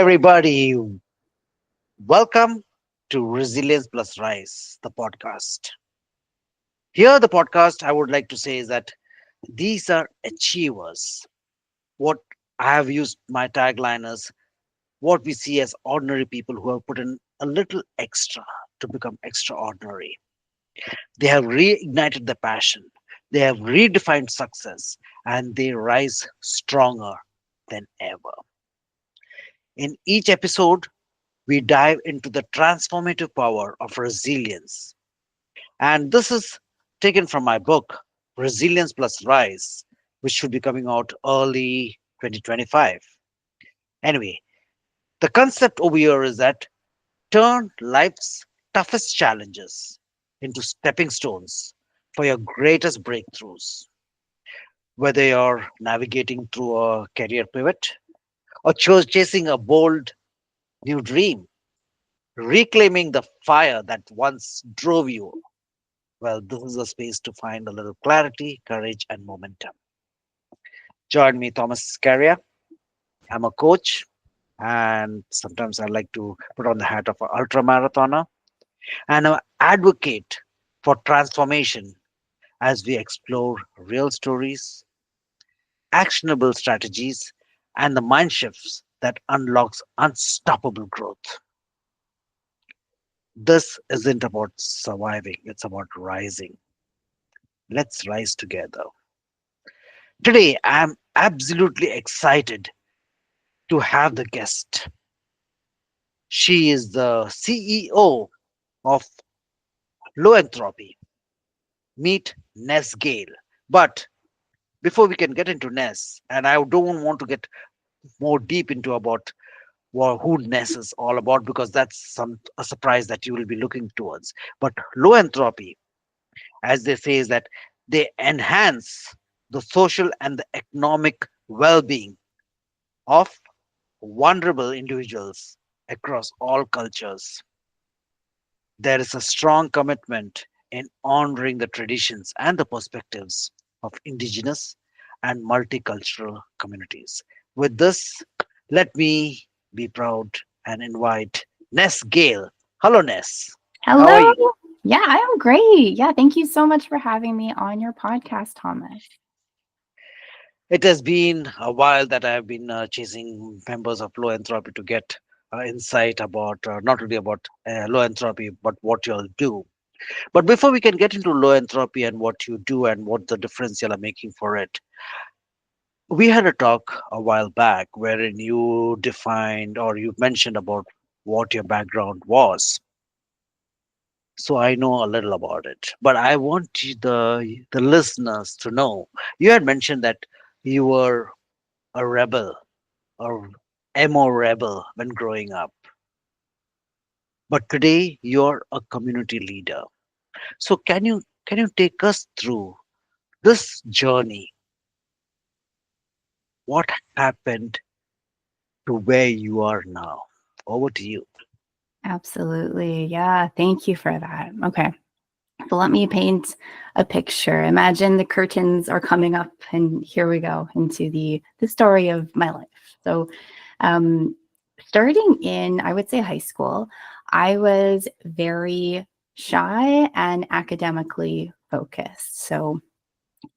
everybody. Welcome to Resilience Plus Rise, the podcast. Here, the podcast I would like to say is that these are achievers. What I have used my tagline as what we see as ordinary people who have put in a little extra to become extraordinary. They have reignited the passion, they have redefined success, and they rise stronger than ever. In each episode, we dive into the transformative power of resilience. And this is taken from my book, Resilience Plus Rise, which should be coming out early 2025. Anyway, the concept over here is that turn life's toughest challenges into stepping stones for your greatest breakthroughs. Whether you're navigating through a career pivot or chasing a bold new dream, reclaiming the fire that once drove you. Well, this is a space to find a little clarity, courage, and momentum. Join me, Thomas Scaria. I'm a coach, and sometimes I like to put on the hat of an ultra marathoner and an advocate for transformation as we explore real stories, actionable strategies, and the mind shifts that unlocks unstoppable growth. This isn't about surviving, it's about rising. Let's rise together. Today, I'm absolutely excited to have the guest. She is the CEO of Low Entropy. Meet Ness Gale. But before we can get into Ness, and I don't want to get more deep into about who Ness is all about because that's a surprise that you will be looking towards. But Low Entropy, as they say, is that they enhance the social and the economic well-being of vulnerable individuals across all cultures. There is a strong commitment in honoring the traditions and the perspectives of indigenous and multicultural communities. With this, let me be proud and invite Ness Gale. Hello, Ness. How are Hello. you? Yeah, I am great. Yeah, thank you so much for having me on your podcast, Thomas. It has been a while that I have been chasing members of Low Entropy to get insight about not really about low entropy, but what you'll do. But before we can get into low entropy and what you do and what the difference you're making for it, we had a talk a while back wherein you defined or you mentioned about what your background was. So I know a little about it, but I want the listeners to know. You had mentioned that you were a rebel or emo rebel when growing up, but today you're a community leader. So can you take us through this journey? What happened to where you are now? Over to you. Absolutely. Yeah, thank you for that. Okay. So let me paint a picture. Imagine the curtains are coming up and here we go into the story of my life. So um starting in I would say high school, I was very shy and academically focused. So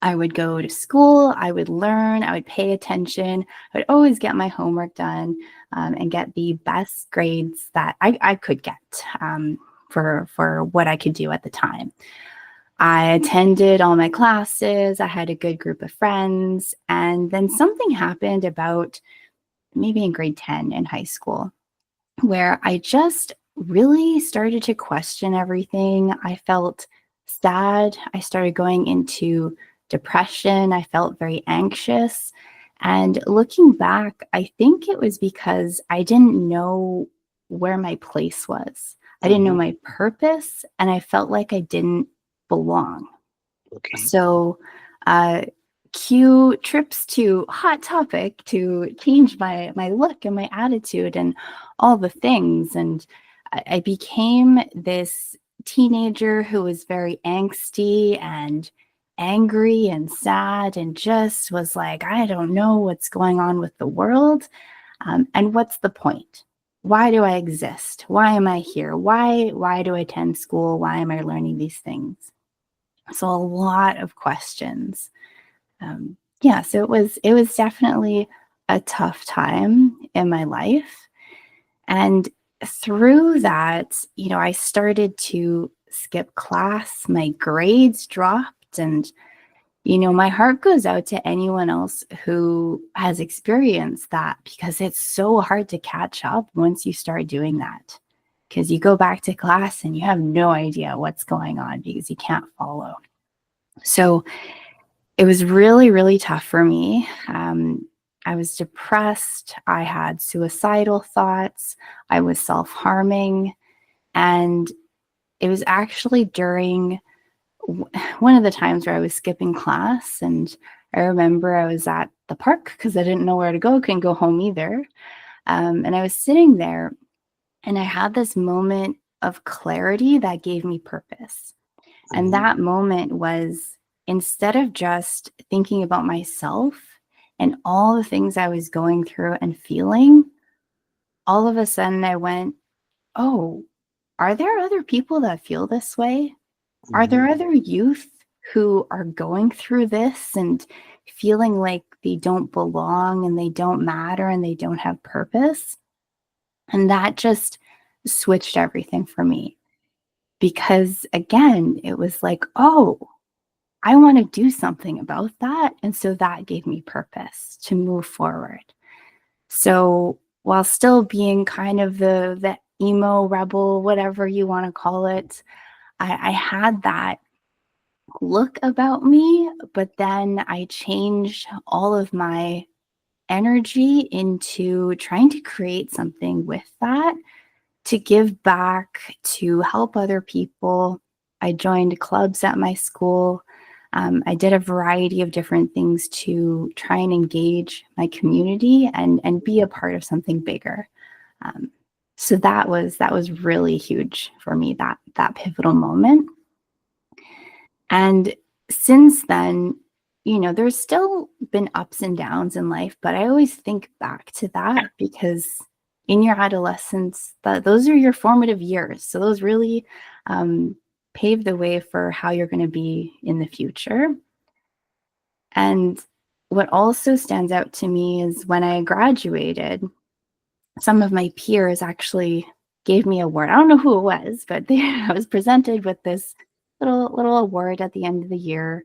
I would go to school, I would learn, I would pay attention, I would always get my homework done and get the best grades that I could get for what I could do at the time. I attended all my classes, I had a good group of friends, and then something happened about maybe in grade 10 in high school where I just really started to question everything. I felt sad. I started going into depression. I felt very anxious. And looking back, I think it was because I didn't know where my place was. I didn't know Hmm. my purpose, and I felt like I didn't belong. Okay. So, uh, cue trips to Hot Topic to change my look and my attitude and all the things. And I became this teenager who was very angsty and angry and sad and just was like, I don't know what's going on with the world. And what's the point? Why do I exist? Why am I here? Why do I attend school? Why am I learning these things? So a lot of questions. Yeah, so it was definitely a tough time in my life. And through that, I started to skip class, my grades dropped, and my heart goes out to anyone else who has experienced that, because it's so hard to catch up once you start doing that. Because you go back to class and you have no idea what's going on because you can't follow. So it was really, really tough for me. I was depressed. I had suicidal thoughts. I was self harming. And it was actually during one of the times where I was skipping class. And I remember I was at the park because I didn't know where to go, couldn't go home either. And I was sitting there and I had this moment of clarity that gave me purpose. And Hmm. that moment was, instead of just thinking about myself and all the things I was going through and feeling, all of a sudden I went, oh, are there other people that feel this way? Are Hmm. there other youth who are going through this and feeling like they don't belong and they don't matter and they don't have purpose? And that just switched everything for me, because again, it was like, oh, I want to do something about that. And so that gave me purpose to move forward. So while still being kind of the emo rebel, whatever you want to call it, I had that look about me, but then I changed all of my energy into trying to create something with that, to give back, to help other people. I joined clubs at my school. I did a variety of different things to try and engage my community and be a part of something bigger. Um, so that was really huge for me, that pivotal moment. And since then, there's still been ups and downs in life, but I always think back to that because in your adolescence, those are your formative years. So those really um, pave the way for how you're going to be in the future. And what also stands out to me is when I graduated, some of my peers actually gave me a award. I don't know who it was, but I was presented with this little award at the end of the year,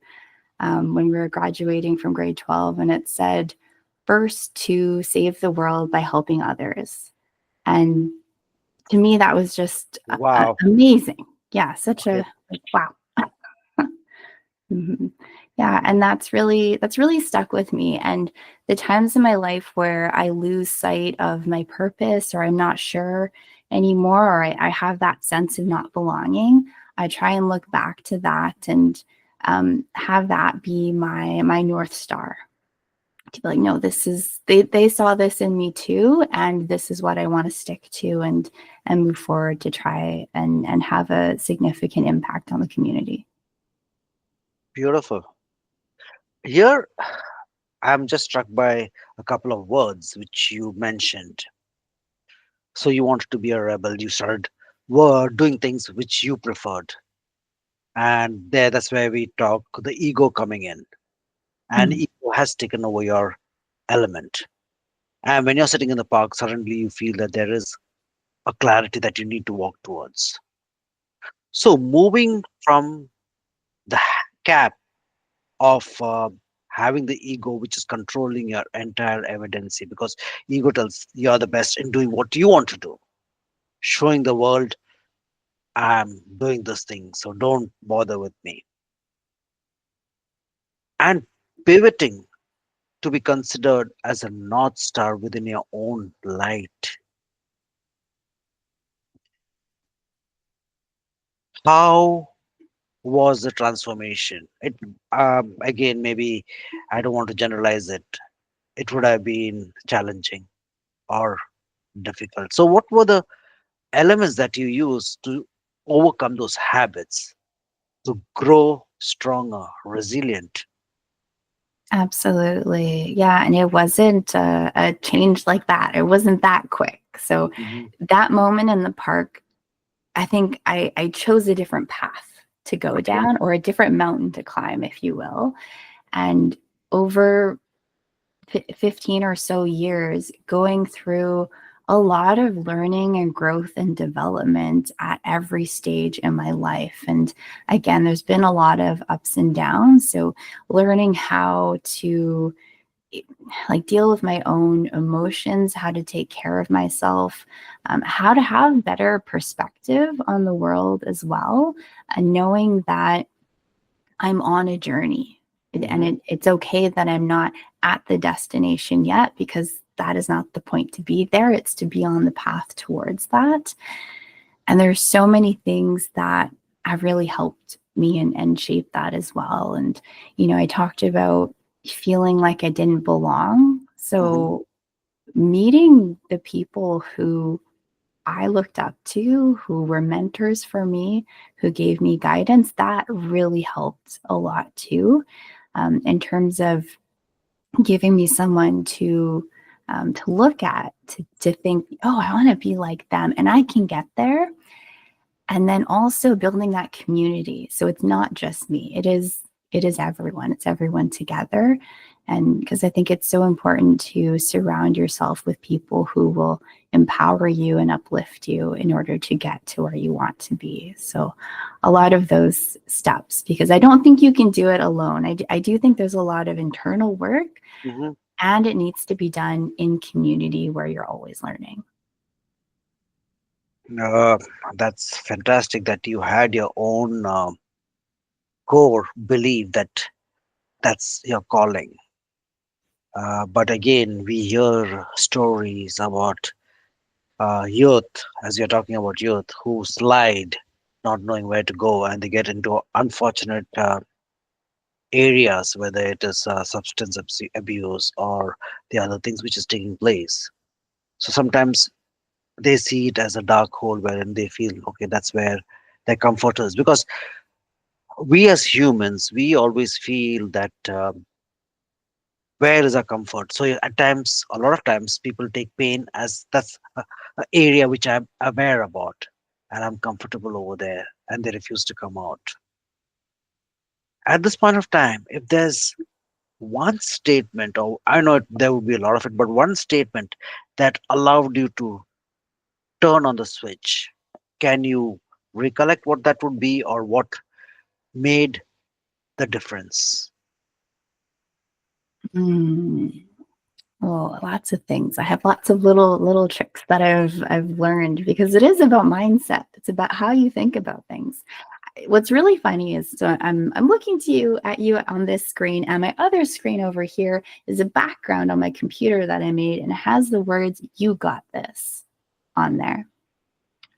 when we were graduating from grade 12, and it said, "First to save the world by helping others." And to me, that was just Wow. amazing. Yeah, such Okay. a like, wow. Mhm. Yeah, and that's really stuck with me. And the times in my life where I lose sight of my purpose, or I'm not sure anymore, or I have that sense of not belonging, I try and look back to that and have that be my North Star. To be like, no, this is they saw this in me too, and this is what I want to stick to and move forward to try and have a significant impact on the community. Beautiful. Here, I'm just struck by a couple of words which you mentioned. So you wanted to be a rebel. You started were doing things which you preferred, and that's where we talk the ego coming in, and Mm. ego has taken over your element. And when you're sitting in the park, suddenly you feel that there is a clarity that you need to walk towards. So moving from the cap of having the ego which is controlling your entire evidency, because ego tells you're the best in doing what you want to do, showing the world I'm doing this thing, so don't bother with me, and pivoting to be considered as a north star within your own light. How was the transformation? It again, maybe I don't want to generalize it. It would have been challenging or difficult. So what were the elements that you use to overcome those habits, to grow stronger, resilient? Absolutely. Yeah. And it wasn't a change like that. It wasn't that quick. So Hmm. that moment in the park, I think I chose a different path to go Okay. down or a different mountain to climb, if you will. And over 15 or so years, going through a lot of learning and growth and development at every stage in my life. And again, there's been a lot of ups and downs. So learning how to like deal with my own emotions, how to take care of myself, how to have better perspective on the world as well, and knowing that I'm on a journey. And Hmm. it's okay that I'm not at the destination yet, because that is not the point to be there. It's to be on the path towards that. And there's so many things that have really helped me and shape that as well. And, I talked about feeling like I didn't belong. Hmm. So meeting the people who I looked up to, who were mentors for me, who gave me guidance, that really helped a lot too, in terms of giving me someone to look at, to think, oh, I want to be like them, and I can get there. And then also building that community, so it's not just me, it is everyone, it's everyone together. And because I think it's so important to surround yourself with people who will empower you and uplift you in order to get to where you want to be. So a lot of those steps, because I don't think you can do it alone. I do think there's a lot of internal work, Hmm. and it needs to be done in community where you're always learning. Uh, that's fantastic that you had your own core belief that that's your calling. But again, we hear stories about youth, as you're talking about youth, who slide, not knowing where to go, and they get into unfortunate areas, whether it is substance abuse or the other things which is taking place. So sometimes they see it as a dark hole wherein they feel, okay, that's where their comfort is. Because we as humans, we always feel that where is our comfort? So at times, a lot of times, people take pain as that's a area which I'm aware about and I'm comfortable over there, and they refuse to come out. At this point of time, if there's one statement, or I know there would be a lot of it, but one statement that allowed you to turn on the switch, can you recollect what that would be or what made the difference? Mm. Oh, lots of things. I have lots of little tricks that I've learned, because it is about mindset. It's about how you think about things. What's really funny is, so I'm looking to you at you on this screen, and my other screen over here is a background on my computer that I made, and it has the words "You got this" on there.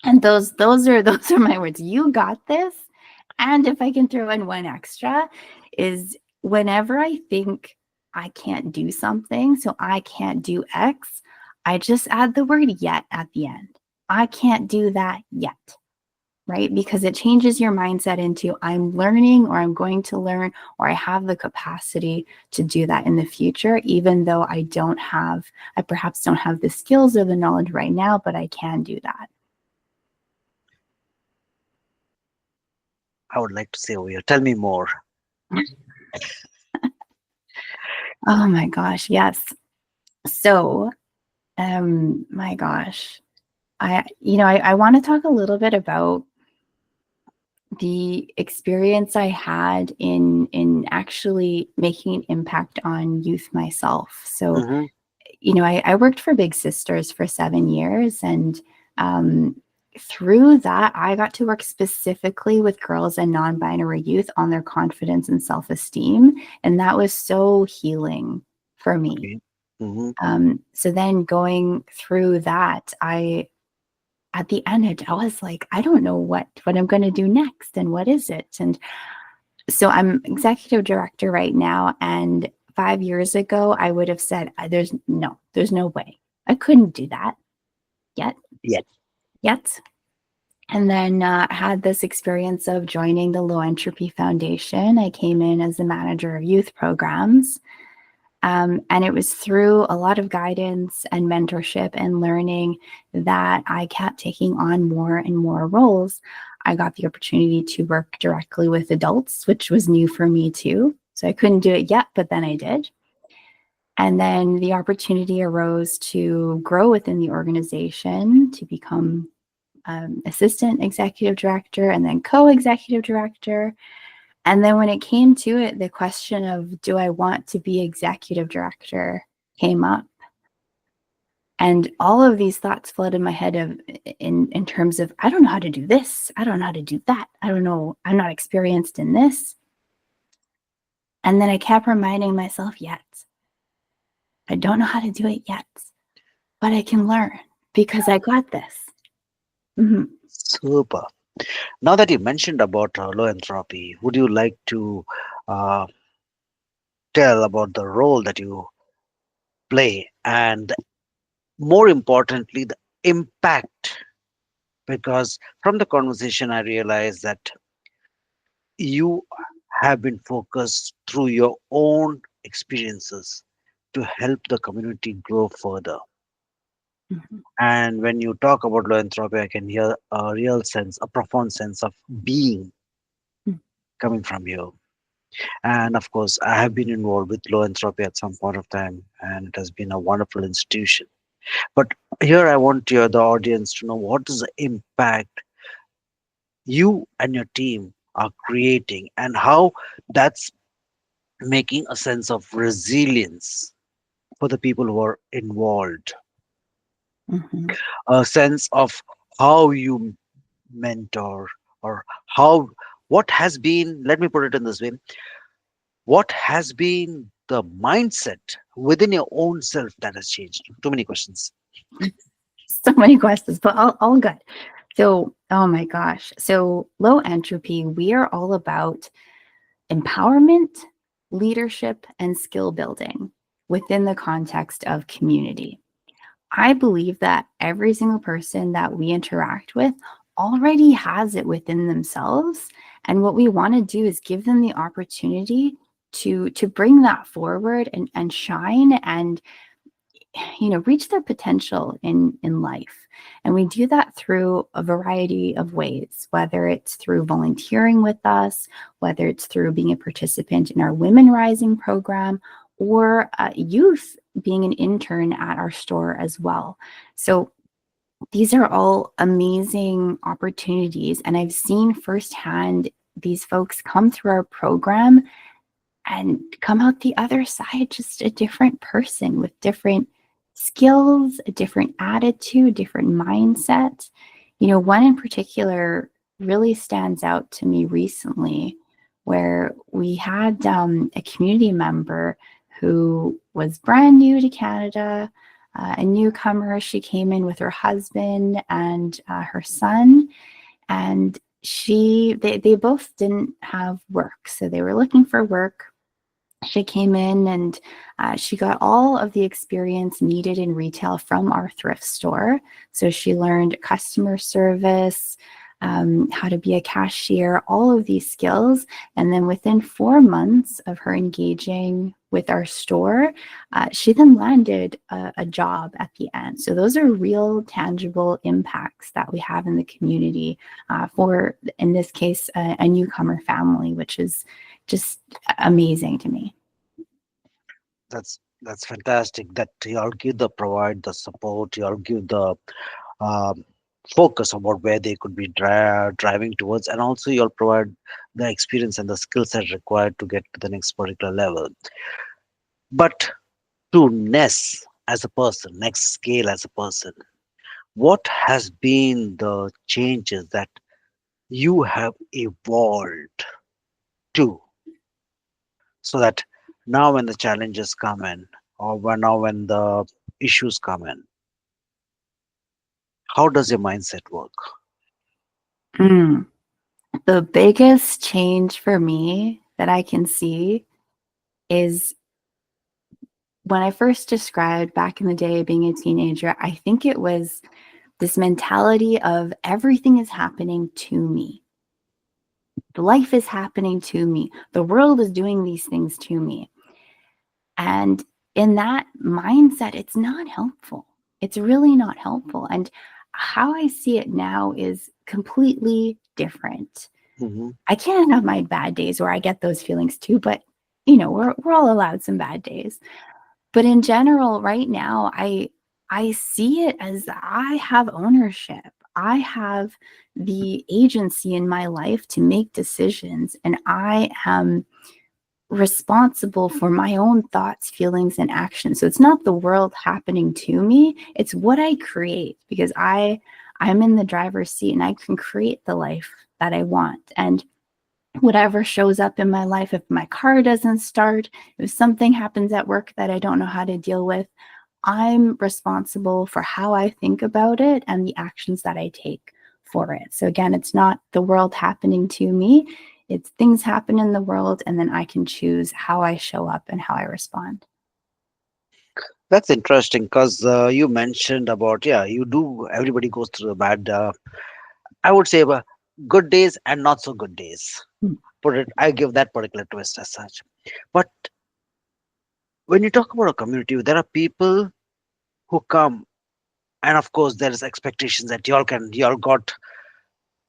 And those are those are my words. You got this. And if I can throw in one extra, is whenever I think I can't do something, so I can't do X, I just add the word yet at the end. I can't do that yet, right? Because it changes your mindset into I'm learning, or I'm going to learn, or I have the capacity to do that in the future, even though I perhaps don't have the skills or the knowledge right now, but I can do that. I would like to say over here. Tell me more. Oh my gosh, yes. So, my gosh, I want to talk a little bit about the experience I had in actually making an impact on youth myself. So, Hmm. I worked for Big Sisters for 7 years, and um, through that, I got to work specifically with girls and non-binary youth on their confidence and self-esteem, and that was so healing for me. Okay. Hmm. So then going through that, at the end, I was like, I don't know what I'm going to do next, and what is it? And so I'm executive director right now, and 5 years ago, I would have said, there's no way. I couldn't do that yet, Yes. yet. And then had this experience of joining the Low Entropy Foundation. I came in as the manager of youth programs. And it was through a lot of guidance and mentorship and learning that I kept taking on more and more roles. I got the opportunity to work directly with adults, which was new for me too. So I couldn't do it yet, but then I did. And then the opportunity arose to grow within the organization to become assistant executive director and then co executive director. And then when it came to it, the question of do I want to be executive director came up. And all of these thoughts flooded my head of in terms of I don't know how to do this. I don't know how to do that. I don't know. I'm not experienced in this. And then I kept reminding myself, yet I don't know how to do it yet, but I can learn because I got this. Mm-hmm. Super. Now that you mentioned about low entropy, would you like to uh, tell about the role that you play and more importantly, the impact? Because from the conversation, I realized that you have been focused through your own experiences to help the community grow further. Mm-hmm. And when you talk about low entropy, I can hear a real sense, a profound sense of being coming from you. And of course, I have been involved with low entropy at some point of time, and it has been a wonderful institution. But here I want the audience to know what is the impact you and your team are creating and how that's making a sense of resilience for the people who are involved, Mm-hmm. a sense of how you mentor or how what has been, let me put it in this way, what has been the mindset within your own self that has changed? Too many questions. So many questions, but all good. So, oh my gosh. So, low entropy, we are all about empowerment, leadership, and skill building within the context of community. I believe that every single person that we interact with already has it within themselves. And what we want to do is give them the opportunity to bring that forward and shine and reach their potential in life. And we do that through a variety of ways, whether it's through volunteering with us, whether it's through being a participant in our Women Rising program, or youth being an intern at our store as well. So these are all amazing opportunities, and I've seen firsthand these folks come through our program and come out the other side just a different person with different skills, a different attitude, different mindset. One in particular really stands out to me recently where we had a community member who was brand new to Canada, a newcomer. She came in with her husband and her son, and they both didn't have work, so they were looking for work. She came in and she got all of the experience needed in retail from our thrift store. So she learned customer service, how to be a cashier, all of these skills. And then within 4 months of her engaging with our store, she then landed a job at the end. So those are real tangible impacts that we have in the community for, in this case, a newcomer family, which is just amazing to me. That's fantastic. That y'all give the provide the support, y'all give the um, focus about where they could be driving towards, and also you'll provide the experience and the skill set required to get to the next particular level. But to Ness as a person, next scale as a person, what has been the changes that you have evolved to, so that now when the challenges come in, or when the issues come in, how does your mindset work? Mm. The biggest change for me that I can see is when I first described back in the day being a teenager, I think it was this mentality of everything is happening to me. The life is happening to me. The world is doing these things to me. And in that mindset, it's not helpful. It's really not helpful. And how I see it now is completely different. Hmm. I can have my bad days where I get those feelings too, but we're all allowed some bad days. But in general, right now, I see it as I have ownership. I have the agency in my life to make decisions, and I am responsible for my own thoughts, feelings, and actions. So it's not the world happening to me, it's what I create, because I'm in the driver's seat and I can create the life that I want. And whatever shows up in my life, if my car doesn't start, if something happens at work that I don't know how to deal with, I'm responsible for how I think about it and the actions that I take for it. So again, it's not the world happening to me, it's things happen in the world, and then I can choose how I show up and how I respond. That's interesting because you mentioned about, yeah, you do, everybody goes through the bad, I would say, good days and not so good days. Mm. Put it, I give that particular twist as such. But when you talk about a community, there are people who come, and of course, there is expectations that y'all got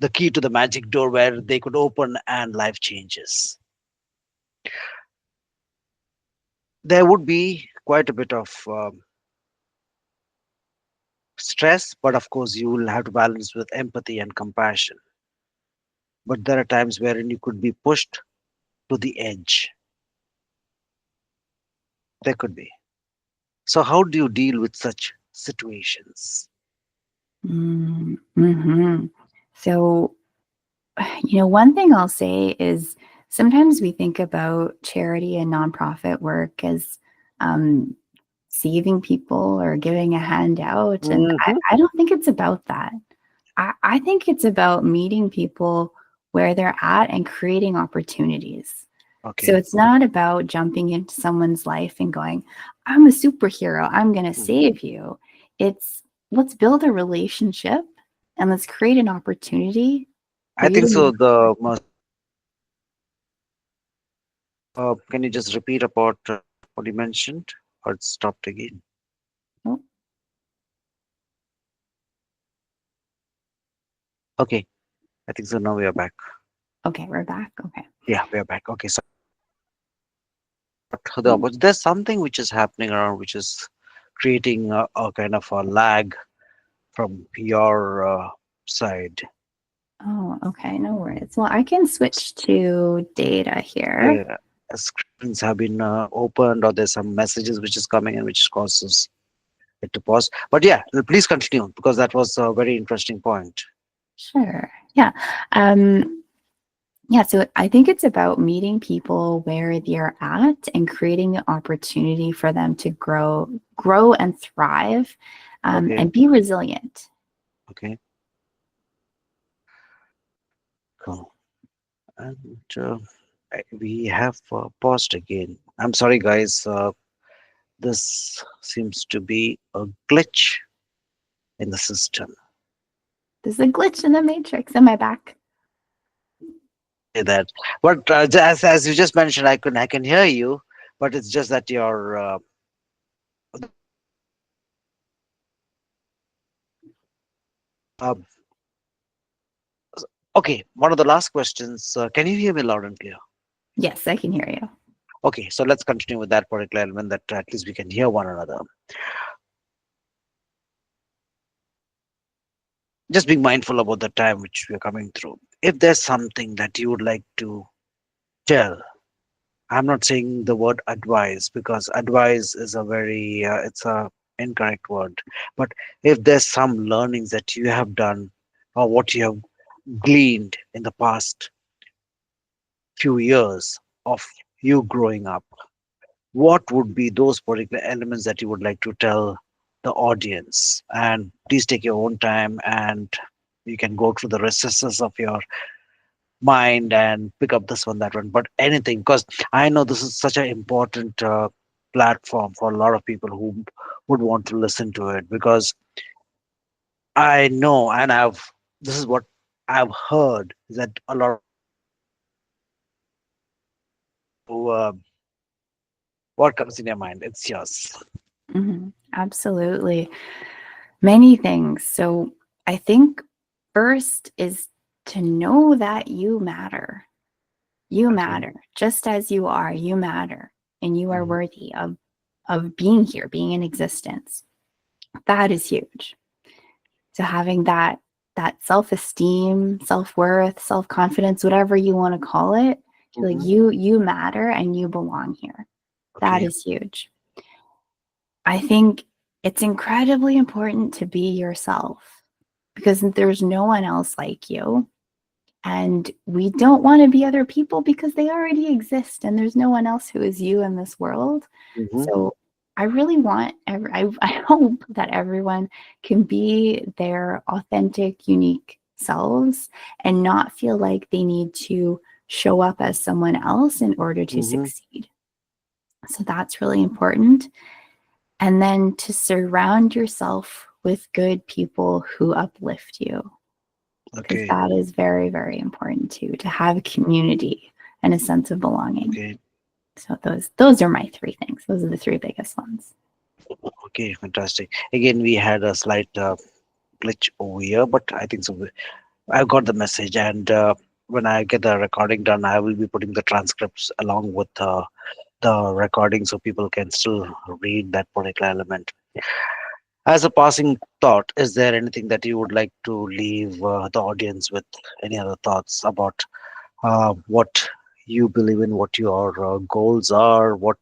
the key to the magic door where they could open and life changes. There would be quite a bit of stress, but of course, you will have to balance with empathy and compassion. But there are times wherein you could be pushed to the edge. There could be. So, how do you deal with such situations? Mm-hmm. So, one thing I'll say is sometimes we think about charity and nonprofit work as um, saving people or giving a handout. And Hmm. I don't think it's about that. I think it's about meeting people where they're at and creating opportunities. So Okay. it's not about jumping into someone's life and going, I'm a superhero, I'm going to Mhm. save you. It's let's build a relationship and let's create an opportunity for I you think to so. move. Can you just repeat about what you mentioned, or it stopped again? Oh, Okay, I think so. Now we are back. okay, we're back. Okay. Yeah, we are back. Okay, so Oh, there's something which is happening around, which is creating a kind of a lag from your side. okay, no worries. Well, I can switch to data here. Uh, Screens have been opened, or there's some messages which is coming in, which causes it to pause. But yeah, please continue because that was a very interesting point. Sure. Yeah. Um, Yeah, so I think it's about meeting people where they're at and creating the opportunity for them to grow and thrive, Okay, and be resilient. okay, cool. And we have paused again. I'm sorry, guys. This seems to be a glitch in the system. There's a glitch in the matrix. Am I back? Say that, but as you just mentioned, I can hear you, but it's just that your uh, okay. One of the last questions. Can you hear me loud and clear? Yes, I can hear you. Okay, so let's continue with that particular element that at least we can hear one another. Just being mindful about the time which we are coming through. If there's something that you would like to tell, I'm not saying the word advise because advise is a very it's a incorrect word. But if there's some learnings that you have done or what you have gleaned in the past few years of you growing up, what would be those particular elements that you would like to tell the audience? And please take your own time and you can go through the recesses of your mind and pick up this one, that one, but anything, because I know this is such an important platform for a lot of people who would want to listen to it because I know, and this is what I've heard is that a lot of who, what comes in your mind, it's yours. Absolutely. Many things. So I think first is to know that you matter. You Okay. matter just as you are. You matter, and you are Hmm. worthy of being here, being in existence. That is huge. So having that self-esteem, self-worth, self-confidence, whatever you want to call it, like Hmm. you matter and you belong here. That Okay. is huge. I think it's incredibly important to be yourself because there's no one else like you. And we don't want to be other people because they already exist and there's no one else who is you in this world. Hmm. So I really want, I hope that everyone can be their authentic, unique selves and not feel like they need to show up as someone else in order to Hmm. succeed. So that's really important. And then to surround yourself with good people who uplift you, because Okay. that is very, very important too, to have a community and a sense of belonging. Okay. So those are my three things. Those are the three biggest ones. Okay. Fantastic. Again, we had a slight glitch over here, but I think so. I got the message, and when I get the recording done, I will be putting the transcripts along with the recording so people can still read that particular element. As a passing thought, is there anything that you would like to leave the audience with? Any other thoughts about what you believe in, what your goals are, what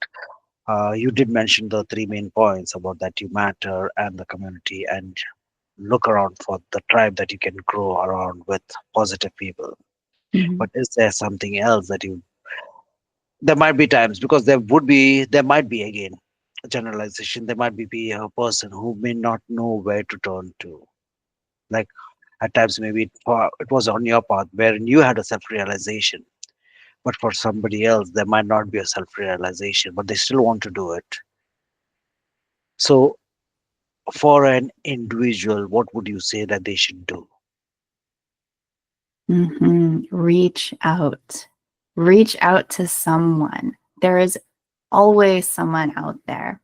you did mention the three main points about that you matter and the community, and look around for the tribe that you can grow around with positive people. Mhm. But is there something else that you? There might be times because there might be again a generalization. There might be a person who may not know where to turn to. Like at times, maybe it was on your path wherein you had a self realization, but for somebody else, there might not be a self realization, but they still want to do it. So, for an individual, what would you say that they should do? Reach out. Reach out to someone. There is always someone out there.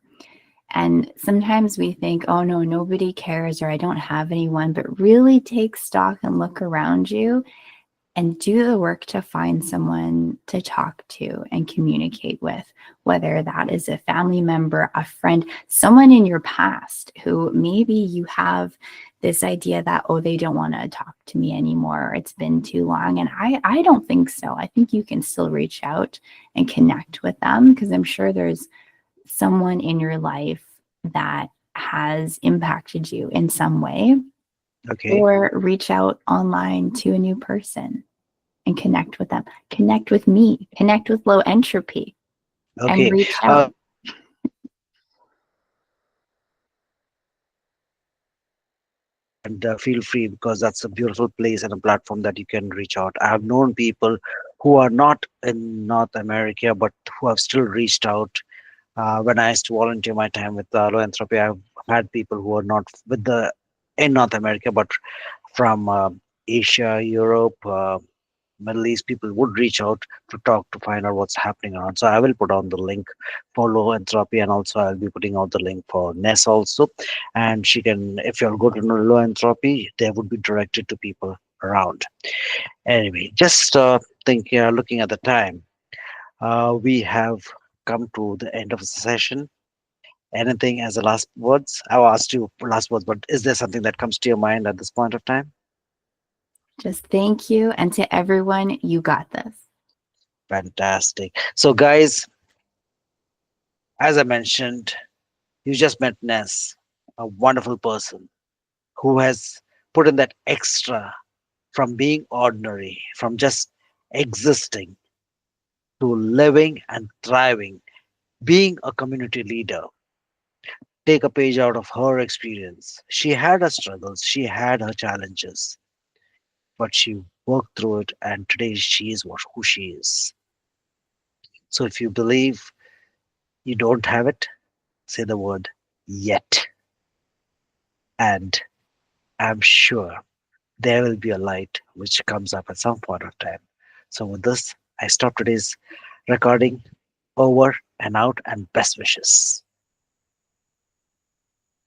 And sometimes we think, oh no, nobody cares or I don't have anyone, but really take stock and look around you and do the work to find someone to talk to and communicate with, whether that is a family member, a friend, someone in your past who maybe you have this idea that, oh, they don't want to talk to me anymore, or it's been too long. And I don't think so. I think you can still reach out and connect with them because I'm sure there's someone in your life that has impacted you in some way, Okay, or reach out online to a new person and connect with them. Connect with me, connect with low entropy and okay. reach Uh, out. and feel free because that's a beautiful place and a platform that you can reach out. I have known people who are not in North America but who have still reached out. When I used to volunteer my time with Low Entropy, I've had people who are not with the in North America but from Asia, Europe, Middle East, people would reach out to talk to find out what's happening around. So I will put on the link for Low Entropy, and also I'll be putting out the link for Ness also. And she can, if you'll go to Low Entropy, they would be directed to people around. Anyway, just thinking, looking at the time, we have come to the end of the session. Anything as the last words? I've asked you for last words, but is there something that comes to your mind at this point of time? Just thank you. And to everyone, you got this. Fantastic. So, guys, as I mentioned, you just met Ness, a wonderful person who has put in that extra from being ordinary, from just existing to living and thriving, being a community leader. Take a page out of her experience. She had her struggles, she had her challenges, but she worked through it, and today she is who she is. So if you believe you don't have it, say the word yet. And I'm sure there will be a light which comes up at some point of time. So, with this, I stop today's recording. Over and out, and best wishes.